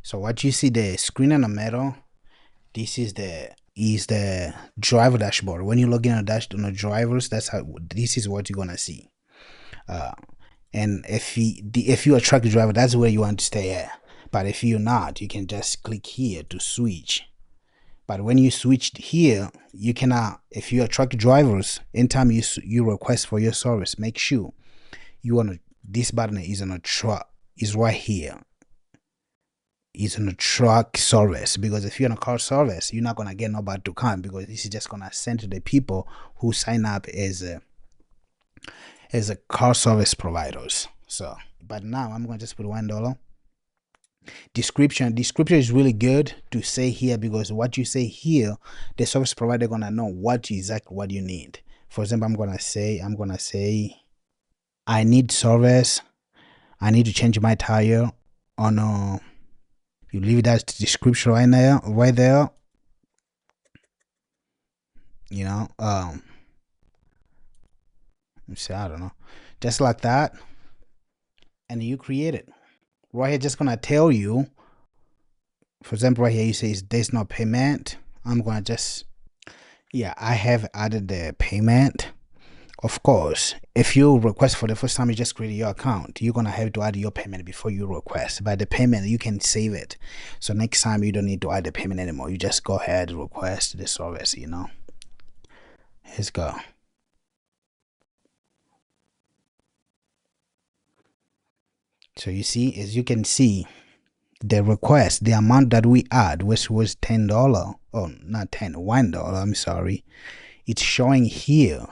So what you see, the screen in the middle, this is the driver dashboard. When you log in on the drivers, that's how this is what you're gonna see. And if you're a truck driver, that's where you want to stay at. But if you're not, you can just click here to switch. But when you switch here, you cannot. If you're a truck drivers, anytime you request for your service, make sure you want to. This button is on a truck. Is right here. Is on a truck service, because if you're in a car service, you're not gonna get nobody to come, because this is just gonna send to the people who sign up as a car service providers. So, but now I'm gonna just put $1. Description is really good to say here, because what you say here, the service provider gonna know what you need. For example, I'm gonna say I need service. I need to change my tire on you leave that description right there. You know, say I don't know, just like that, and you create it. Right here, just gonna tell you. For example, right here, you say there's no payment. I'm gonna just, yeah, I have added the payment. Of course, if you request for the first time, you just create your account, you're gonna have to add your payment before you request. But the payment, you can save it, so next time you don't need to add the payment anymore. You just go ahead and request the service. Let's go. So you see, as you can see, the request, the amount that we add, which was $10. Oh, not $10, $1. I'm sorry. It's showing here